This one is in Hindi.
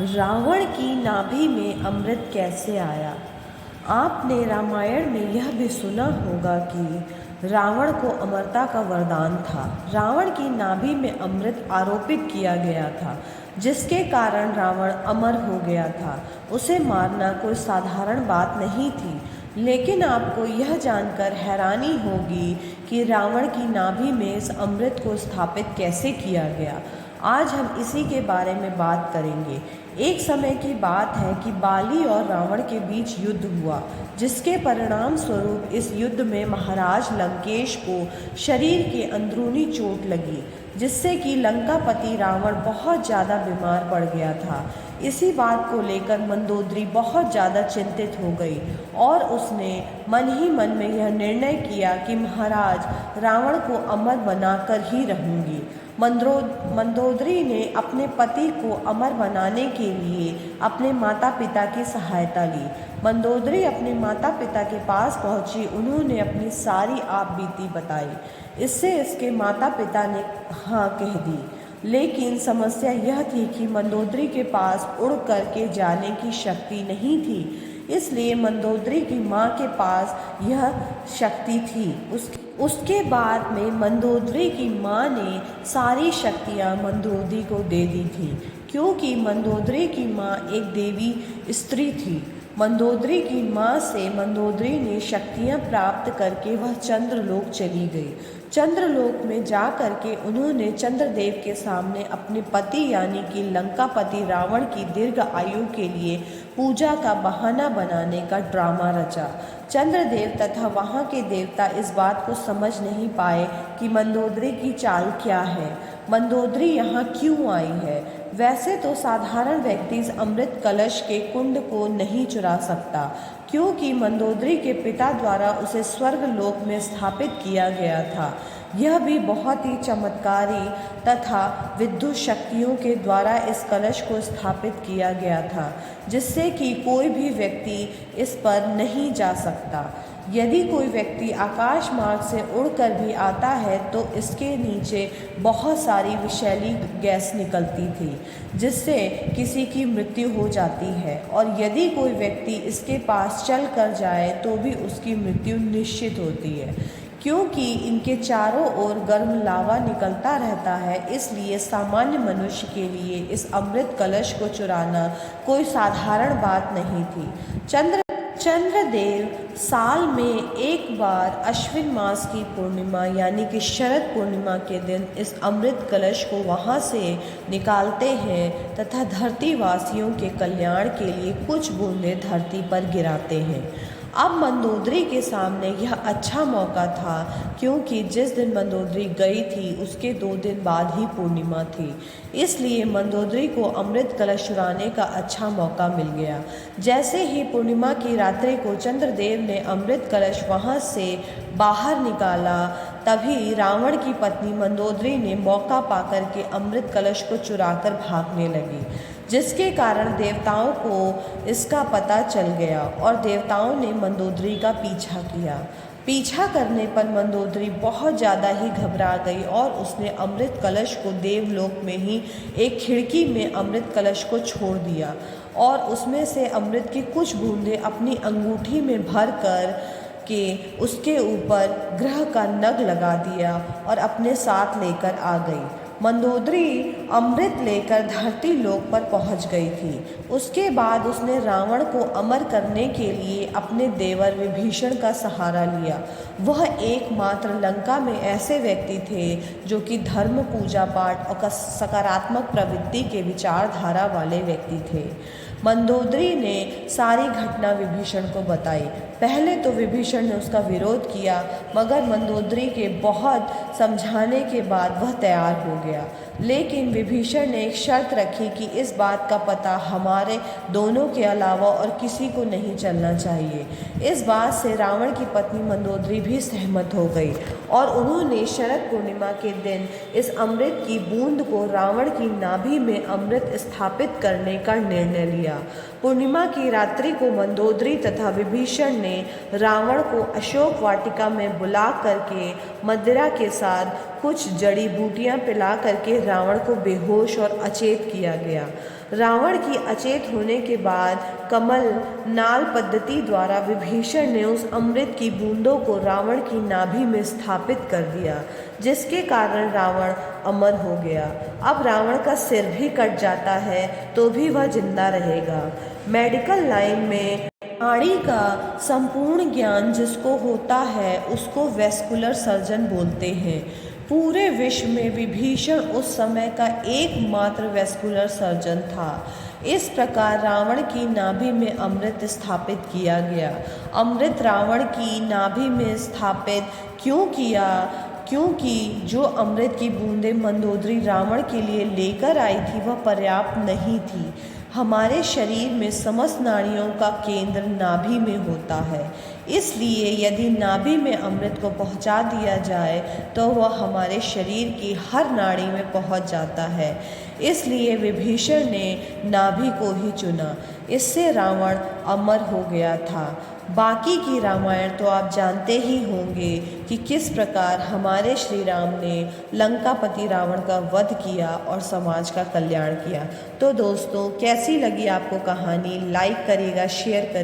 रावण की नाभि में अमृत कैसे आया। आपने रामायण में यह भी सुना होगा कि रावण को अमरता का वरदान था। रावण की नाभि में अमृत आरोपित किया गया था, जिसके कारण रावण अमर हो गया था। उसे मारना कोई साधारण बात नहीं थी। लेकिन आपको यह जानकर हैरानी होगी कि रावण की नाभि में इस अमृत को स्थापित कैसे किया गया। आज हम इसी के बारे में बात करेंगे। एक समय की बात है कि बाली और रावण के बीच युद्ध हुआ, जिसके परिणाम स्वरूप इस युद्ध में महाराज लंकेश को शरीर के अंदरूनी चोट लगी, जिससे कि लंकापति रावण बहुत ज़्यादा बीमार पड़ गया था। इसी बात को लेकर मंदोदरी बहुत ज़्यादा चिंतित हो गई और उसने मन ही मन में यह निर्णय किया कि महाराज रावण को अमर बनाकर ही रहूंगी। मंदोदरी ने अपने पति को अमर बनाने के लिए अपने माता पिता की सहायता ली। मंदोदरी अपने माता पिता के पास पहुंची। उन्होंने अपनी सारी आपबीती बताई। इससे इसके माता पिता ने हाँ कह दी। लेकिन समस्या यह थी कि मंदोदरी के पास उड़ करके जाने की शक्ति नहीं थी। इसलिए मंदोदरी की माँ के पास यह शक्ति थी। उसके बाद में मंदोदरी की माँ ने सारी शक्तियाँ मंदोदरी को दे दी थी, क्योंकि मंदोदरी की माँ एक देवी स्त्री थी। मंदोदरी की माँ से मंदोदरी ने शक्तियाँ प्राप्त करके वह चंद्रलोक चली गई। चंद्रलोक में जा करके उन्होंने चंद्रदेव के सामने अपने पति यानी कि लंकापति रावण की दीर्घ आयु के लिए पूजा का बहाना बनाने का ड्रामा रचा। चंद्रदेव तथा वहाँ के देवता इस बात को समझ नहीं पाए कि मंदोदरी की चाल क्या है, मंदोदरी यहाँ क्यों आई है। वैसे तो साधारण व्यक्ति इस अमृत कलश के कुंड को नहीं चुरा सकता, क्योंकि मंदोदरी के पिता द्वारा उसे स्वर्ग लोक में स्थापित किया गया था। यह भी बहुत ही चमत्कारी तथा विद्युत शक्तियों के द्वारा इस कलश को स्थापित किया गया था, जिससे कि कोई भी व्यक्ति इस पर नहीं जा सकता। यदि कोई व्यक्ति आकाश मार्ग से उड़कर भी आता है तो इसके नीचे बहुत सारी विषैली गैस निकलती थी, जिससे किसी की मृत्यु हो जाती है। और यदि कोई व्यक्ति इसके पास चल कर जाए तो भी उसकी मृत्यु निश्चित होती है, क्योंकि इनके चारों ओर गर्म लावा निकलता रहता है। इसलिए सामान्य मनुष्य के लिए इस अमृत कलश को चुराना कोई साधारण बात नहीं थी। चंद्रदेव साल में एक बार अश्विन मास की पूर्णिमा यानी कि शरद पूर्णिमा के दिन इस अमृत कलश को वहाँ से निकालते हैं तथा धरतीवासियों के कल्याण के लिए कुछ बूंदें धरती पर गिराते हैं। अब मंदोदरी के सामने यह अच्छा मौका था, क्योंकि जिस दिन मंदोदरी गई थी उसके 2 दिन बाद ही पूर्णिमा थी। इसलिए मंदोदरी को अमृत कलश चुराने का अच्छा मौका मिल गया। जैसे ही पूर्णिमा की रात्रि को चंद्रदेव ने अमृत कलश वहाँ से बाहर निकाला, तभी रावण की पत्नी मंदोदरी ने मौका पाकर के अमृत कलश को चुराकर भागने लगी, जिसके कारण देवताओं को इसका पता चल गया और देवताओं ने मंदोदरी का पीछा किया। पीछा करने पर मंदोदरी बहुत ज़्यादा ही घबरा गई और उसने अमृत कलश को देवलोक में ही एक खिड़की में अमृत कलश को छोड़ दिया और उसमें से अमृत की कुछ बूंदें अपनी अंगूठी में भर कर के उसके ऊपर ग्रह का नग लगा दिया और अपने साथ लेकर आ गई। मंदोदरी अमृत लेकर धरती लोक पर पहुंच गई थी। उसके बाद उसने रावण को अमर करने के लिए अपने देवर विभीषण का सहारा लिया। वह एकमात्र लंका में ऐसे व्यक्ति थे जो कि धर्म, पूजा पाठ और सकारात्मक प्रवृत्ति के विचारधारा वाले व्यक्ति थे। मंदोदरी ने सारी घटना विभीषण को बताई। पहले तो विभीषण ने उसका विरोध किया, मगर मंदोदरी के बहुत समझाने के बाद वह तैयार हो गया। लेकिन विभीषण ने एक शर्त रखी कि इस बात का पता हमारे दोनों के अलावा और किसी को नहीं चलना चाहिए। इस बात से रावण की पत्नी मंदोदरी भी सहमत हो गई और उन्होंने शरद पूर्णिमा के दिन इस अमृत की बूंद को रावण की नाभि में अमृत स्थापित करने का निर्णय लिया। पूर्णिमा की रात्रि को मंदोदरी तथा विभीषण ने रावण को अशोक वाटिका में बुला करके मदिरा के साथ कुछ जड़ी बूटियां पिला करके रावण को बेहोश और अचेत किया गया। रावण की अचेत होने के बाद कमल नाल पद्धति द्वारा विभीषण ने उस अमृत की बूंदों को रावण की नाभि में स्थापित कर दिया, जिसके कारण रावण अमर हो गया। अब रावण का सिर भी कट जाता है तो भी वह जिंदा रहेगा। मेडिकल लाइन में नाड़ी का संपूर्ण ज्ञान जिसको होता है उसको वैस्कुलर सर्जन बोलते हैं। पूरे विश्व में विभीषण उस समय का एकमात्र वैस्कुलर सर्जन था। इस प्रकार रावण की नाभि में अमृत स्थापित किया गया। अमृत रावण की नाभि में स्थापित क्यों किया? क्योंकि जो अमृत की बूंदें मंदोदरी रावण के लिए लेकर आई थी वह पर्याप्त नहीं थी। हमारे शरीर में समस्त नाड़ियों का केंद्र नाभि में होता है, इसलिए यदि नाभि में अमृत को पहुंचा दिया जाए तो वह हमारे शरीर की हर नाड़ी में पहुंच जाता है। इसलिए विभीषण ने नाभि को ही चुना। इससे रावण अमर हो गया था। बाकी की रामायण तो आप जानते ही होंगे कि किस प्रकार हमारे श्री राम ने लंकापति रावण का वध किया और समाज का कल्याण किया। तो दोस्तों, कैसी लगी आपको कहानी? लाइक करिएगा, शेयर करिएगा।